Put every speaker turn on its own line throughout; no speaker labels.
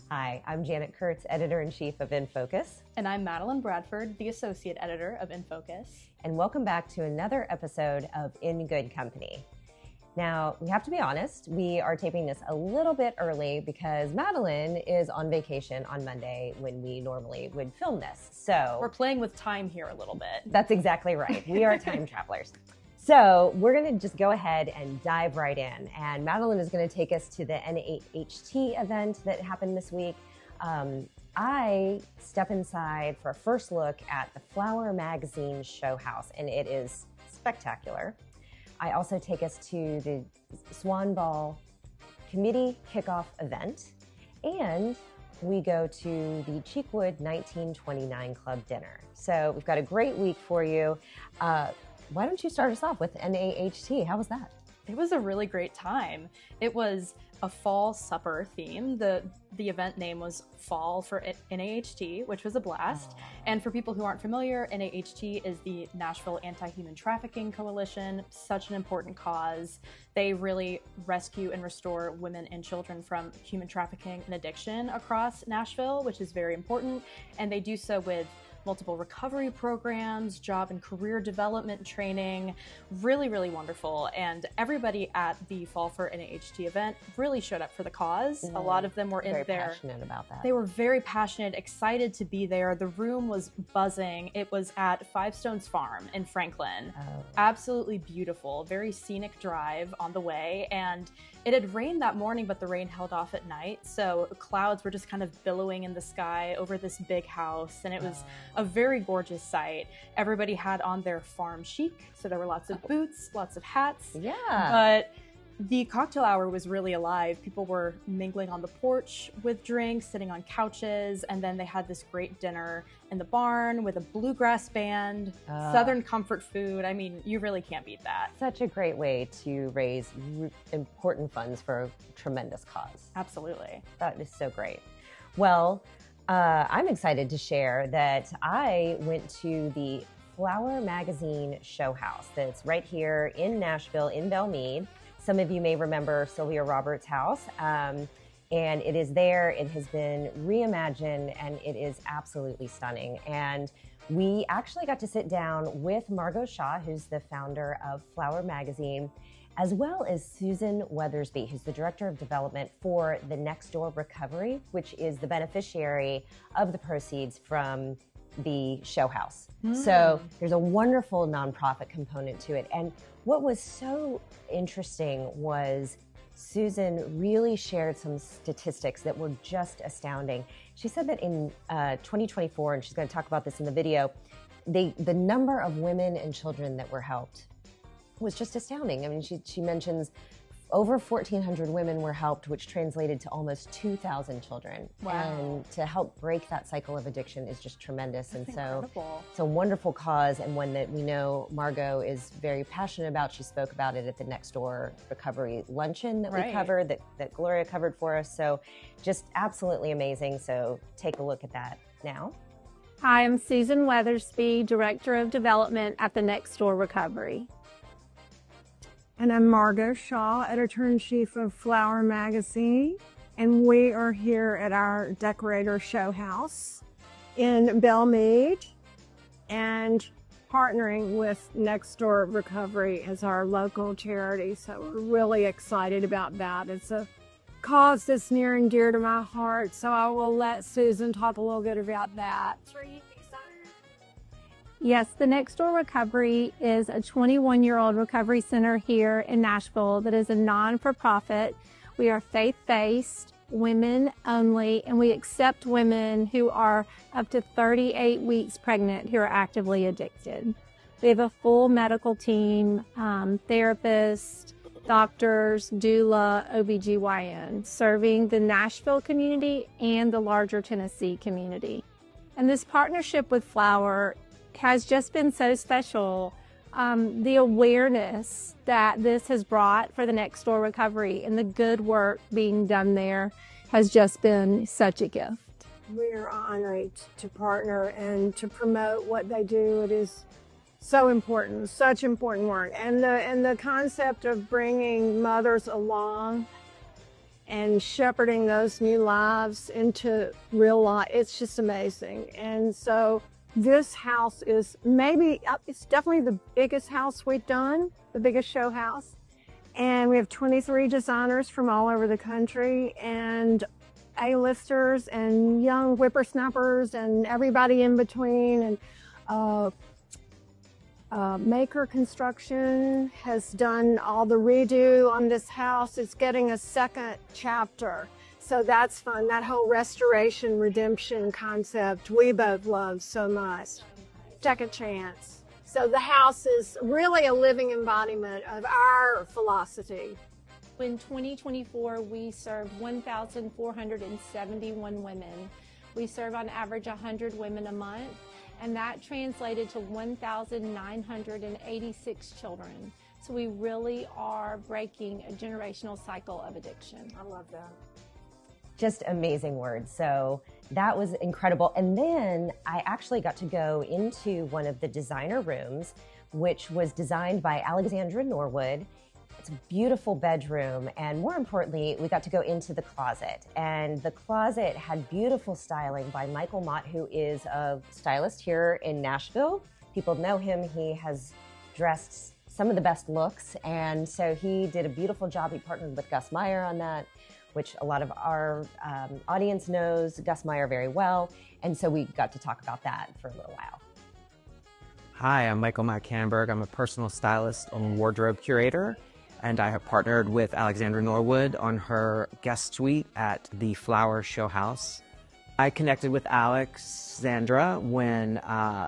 Hi, I'm Janet Kurtz, Editor-in-Chief of InFocus.
And I'm Madeline Bradford, the Associate Editor of InFocus.
And welcome back to another episode of In Good Company. Now, we have to be honest, we are taping this a little bit early because Madeline is on vacation on Monday when we normally would film this. So
we're playing with time here a little bit.
That's exactly right. We are time travelers. So we're going to just go ahead and dive right in. And Madeline is going to take us to the NAHT event that happened this week. I step inside for a first look at the Flower Magazine Showhouse, and it is spectacular. I also take us to the Swan Ball committee kickoff event, and we go to the Cheekwood 1929 Club dinner. So we've got a great week for you. Why don't you start us off with NAHT? How was that?
It was a really great time. It was a fall supper theme. The event name was Fall for NAHT, which was a blast. And for people who aren't familiar, NAHT is the Nashville Anti-Human Trafficking Coalition. Such an important cause. They really rescue and restore women and children from human trafficking and addiction across Nashville, which is very important. And they do so with multiple recovery programs, job and career development training, really, really wonderful. And everybody at the Fall for NAHT event really showed up for the cause. A lot of them were in there.
Very passionate about that.
They were very passionate, excited to be there. The room was buzzing. It was at Five Stones Farm in Franklin. Absolutely beautiful, very scenic drive on the way. And it had rained that morning, but the rain held off at night. So clouds were just kind of billowing in the sky over this big house. And it was a very gorgeous sight. Everybody had on their farm chic. So there were lots of boots, lots of hats.
Yeah.
But the cocktail hour was really alive. People were mingling on the porch with drinks, sitting on couches. And then they had this great dinner in the barn with a bluegrass band, Southern comfort food. I mean, you really can't beat that.
Such a great way to raise important funds for a tremendous cause.
Absolutely.
That is so great. Well, I'm excited to share that I went to the Flower Magazine Showhouse that's right here in Nashville, in Belmead. Some of you may remember Sylvia Roberts' house, and it is there. It has been reimagined, and it is absolutely stunning. And we actually got to sit down with Margot Shaw, who's the founder of Flower Magazine, as well as Susan Weathersby, who's the Director of Development for the Next Door Recovery, which is the beneficiary of the proceeds from the Showhouse. So there's a wonderful nonprofit component to it. And what was so interesting was Susan really shared some statistics that were just astounding. She said that in 2024, and she's going to talk about this in the video, the number of women and children that were helped was just astounding. I mean, she mentions over 1,400 women were helped, which translated to almost 2,000 children.
Wow.
And to help break that cycle of addiction is just tremendous.
That's
and so
incredible.
It's a wonderful cause, and one that we know Margot is very passionate about. She spoke about it at the Next Door Recovery Luncheon that we covered, that Gloria covered for us. So just absolutely amazing. So take a look at that now.
Hi, I'm Susan Weathersby, Director of Development at the Next Door Recovery.
And I'm Margot Shaw, Editor-in-Chief of Flower Magazine, and we are here at our Decorator Showhouse in Belmead and partnering with Next Door Recovery as our local charity. So we're really excited about that. It's a cause that's near and dear to my heart, so I will let Susan talk a little bit about that.
Yes, the Next Door Recovery is a 21-year-old recovery center here in Nashville that is a non-for-profit. We are faith-based, women only, and we accept women who are up to 38 weeks pregnant who are actively addicted. We have a full medical team, therapists, doctors, doula, OBGYN, serving the Nashville community and the larger Tennessee community. And this partnership with Flower has just been so special. The awareness that this has brought for the Next Door Recovery and the good work being done there has just been such a gift.
We are honored to partner and to promote what they do. It is So important, such important work. And the concept of bringing mothers along and shepherding those new lives into real life, it's just amazing. And so this house is it's definitely the biggest house we've done, the biggest show house. And we have 23 designers from all over the country, and A-listers and young whippersnappers and everybody in between. And Maker Construction has done all the redo on this house. It's getting a second chapter. So that's fun. That whole restoration, redemption concept we both love so much. Second chance. So the house is really a living embodiment of our philosophy.
In 2024, we served 1,471 women. We serve on average 100 women a month, and that translated to 1,986 children. So we really are breaking a generational cycle of addiction.
I love that.
Just amazing words. So that was incredible. And then I actually got to go into one of the designer rooms, which was designed by Alexandra Norwood. It's a beautiful bedroom. And more importantly, we got to go into the closet. And the closet had beautiful styling by Michael Mott, who is a stylist here in Nashville. People know him. He has dressed some of the best looks. And so he did a beautiful job. He partnered with Gus Meyer on that, which a lot of our audience knows Gus Meyer very well. And so we got to talk about that for a little while.
Hi, I'm Michael Canberg. I'm a personal stylist and wardrobe curator, and I have partnered with Alexandra Norwood on her guest suite at the Flower Showhouse. I connected with Alexandra when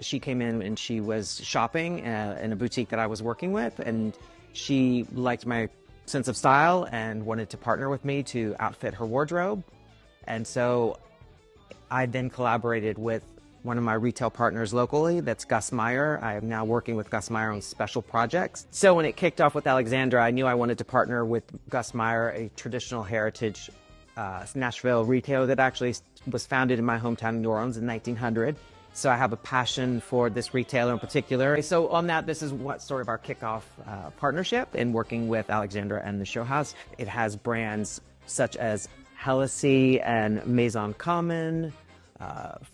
she came in and she was shopping in a boutique that I was working with, and she liked my sense of style and wanted to partner with me to outfit her wardrobe. And so I then collaborated with one of my retail partners locally, that's Gus Meyer. I am now working with Gus Meyer on special projects. So when it kicked off with Alexandra, I knew I wanted to partner with Gus Meyer, a traditional heritage Nashville retailer that actually was founded in my hometown, New Orleans, in 1900. So I have a passion for this retailer in particular. So on that, this is what sort of our kickoff partnership in working with Alexandra and the Show House. It has brands such as Helisy and Maison Common,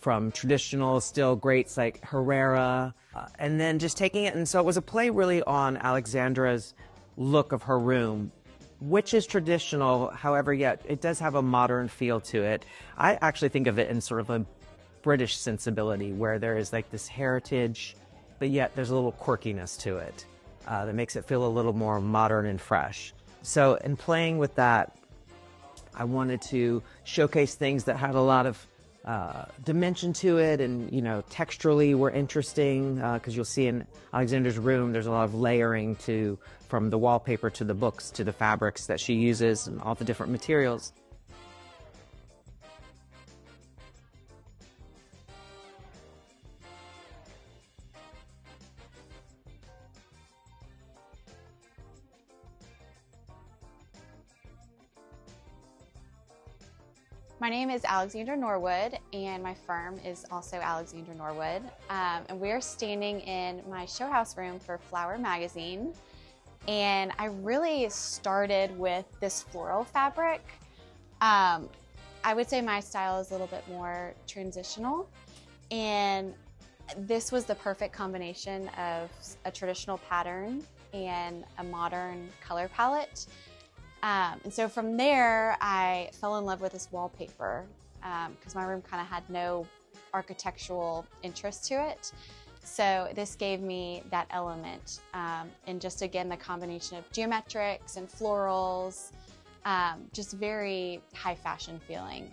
from traditional still greats like Herrera, and then just taking it. And so it was a play really on Alexandra's look of her room, which is traditional, however, yet it does have a modern feel to it. I actually think of it in sort of a British sensibility where there is like this heritage, but yet there's a little quirkiness to it that makes it feel a little more modern and fresh. So in playing with that, I wanted to showcase things that had a lot of dimension to it, and texturally were interesting, because you'll see in Alexandra's room there's a lot of layering from the wallpaper to the books to the fabrics that she uses and all the different materials.
My name is Alexandra Norwood, and my firm is also Alexandra Norwood. And we're standing in my show house room for Flower magazine. And I really started with this floral fabric. I would say my style is a little bit more transitional. And this was the perfect combination of a traditional pattern and a modern color palette. And so from there, I fell in love with this wallpaper because my room kind of had no architectural interest to it. So this gave me that element. And just again, the combination of geometrics and florals, just very high fashion feeling.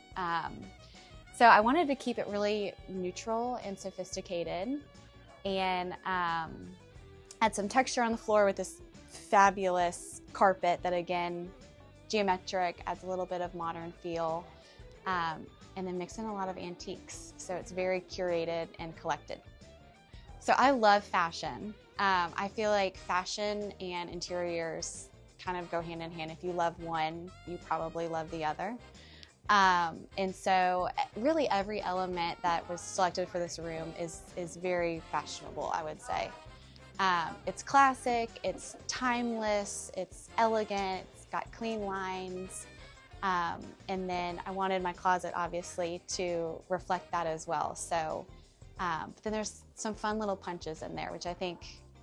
So I wanted to keep it really neutral and sophisticated, and add some texture on the floor with this fabulous carpet that, again, geometric, adds a little bit of modern feel, and then mix in a lot of antiques. So it's very curated and collected. So I love fashion. I feel like fashion and interiors kind of go hand in hand. If you love one, you probably love the other. And so really every element that was selected for this room is very fashionable, I would say. It's classic, it's timeless, it's elegant, it's got clean lines. And then I wanted my closet, obviously, to reflect that as well. So, but then there's some fun little punches in there, which I think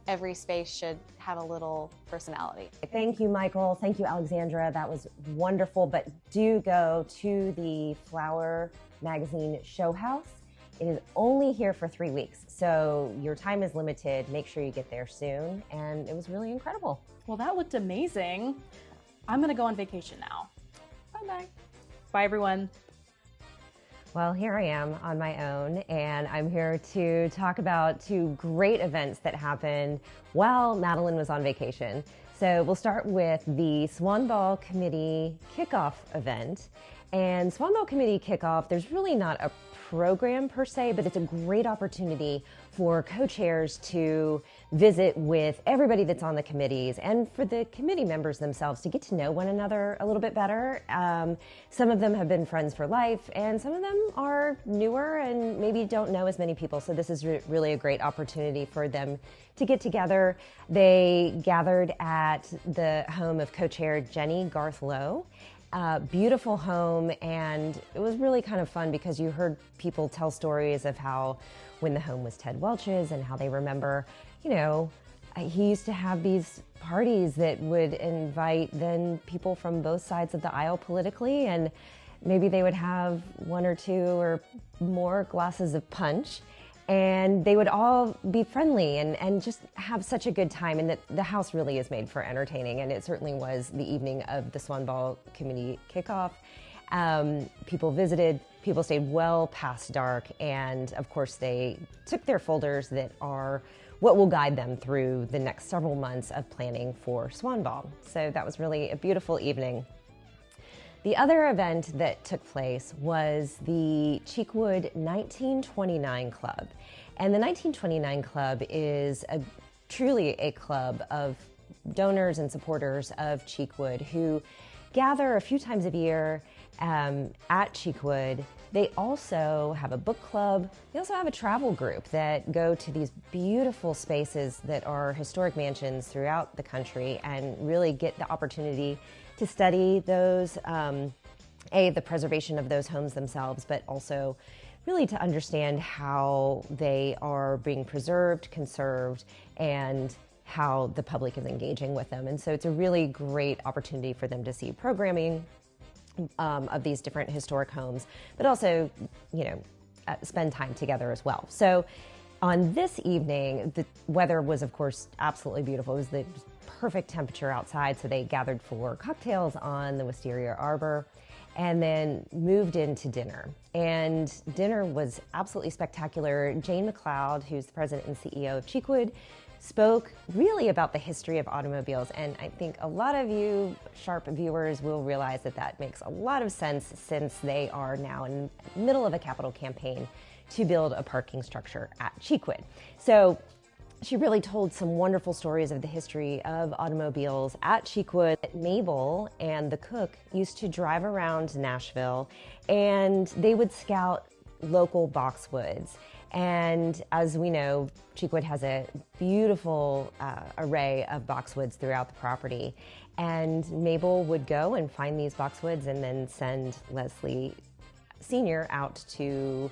every space should have a little personality.
Thank you, Michael. Thank you, Alexandra. That was wonderful. But do go to the Flower Magazine Show House. It is only here for 3 weeks, so your time is limited. Make sure you get there soon. And it was really incredible.
Well, that looked amazing. I'm going to go on vacation now. Bye-bye. Bye, everyone.
Well, here I am on my own, and I'm here to talk about 2 great events that happened while Madeline was on vacation. So we'll start with the Swan Ball Committee Kickoff event. And Swan Ball Committee Kickoff, there's really not a program per se, but it's a great opportunity for co-chairs to visit with everybody that's on the committees and for the committee members themselves to get to know one another a little bit better. Some of them have been friends for life, and some of them are newer and maybe don't know as many people. So this is really a great opportunity for them to get together. They gathered at the home of co-chair Jenny Garth-Lowe. Beautiful home, and it was really kind of fun because you heard people tell stories of how when the home was Ted Welch's and how they remember, you know, he used to have these parties that would invite then people from both sides of the aisle politically, and maybe they would have 1 or 2 or more glasses of punch, and they would all be friendly and just have such a good time. And the house really is made for entertaining, and it certainly was the evening of the Swan Ball Committee Kickoff. People visited, people stayed well past dark, and of course they took their folders that are what will guide them through the next several months of planning for Swan Ball. So that was really a beautiful evening. The other event that took place was the Cheekwood 1929 Club. And the 1929 Club is truly a club of donors and supporters of Cheekwood who gather a few times a year at Cheekwood. They also have a book club. They also have a travel group that go to these beautiful spaces that are historic mansions throughout the country and really get the opportunity to study those, the preservation of those homes themselves, but also really to understand how they are being preserved, conserved, and how the public is engaging with them. And so it's a really great opportunity for them to see programming of these different historic homes, but also, you know, spend time together as well. So on this evening, the weather was, of course, absolutely beautiful. It was the perfect temperature outside, so they gathered for cocktails on the Wisteria Arbor and then moved into dinner. And dinner was absolutely spectacular. Jane McLeod, who's the president and CEO of Cheekwood, spoke really about the history of automobiles. And I think a lot of you sharp viewers will realize that that makes a lot of sense since they are now in the middle of a capital campaign to build a parking structure at Cheekwood. So she really told some wonderful stories of the history of automobiles at Cheekwood. Mabel and the cook used to drive around Nashville, and they would scout local boxwoods. And as we know, Cheekwood has a beautiful array of boxwoods throughout the property. And Mabel would go and find these boxwoods and then send Leslie Sr. out to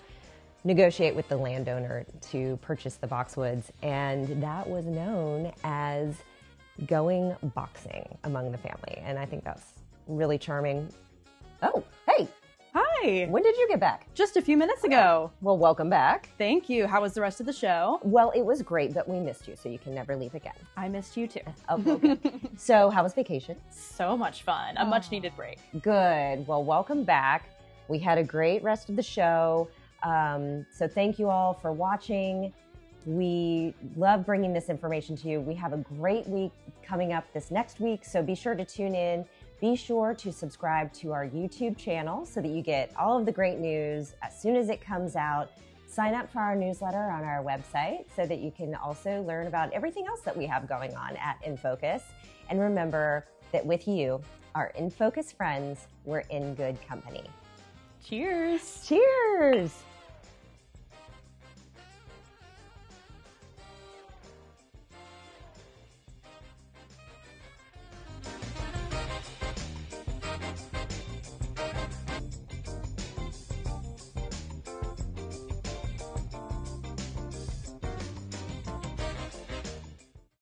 negotiate with the landowner to purchase the boxwoods. And that was known as going boxing among the family. And I think that's really charming. Oh, hey.
Hi.
When did you get back?
Just a few minutes ago.
Well, welcome back.
Thank you. How was the rest of the show?
Well, it was great, but we missed you, so you can never leave again.
I missed you too.
Okay. So how was vacation?
So much fun. A much needed break.
Good. Well, welcome back. We had a great rest of the show. So thank you all for watching. We love bringing this information to you. We have a great week coming up this next week, so be sure to tune in. Be sure to subscribe to our YouTube channel so that you get all of the great news as soon as it comes out. Sign up for our newsletter on our website so that you can also learn about everything else that we have going on at In Focus. And remember that with you, our In Focus friends, we're in good company.
Cheers.
Cheers.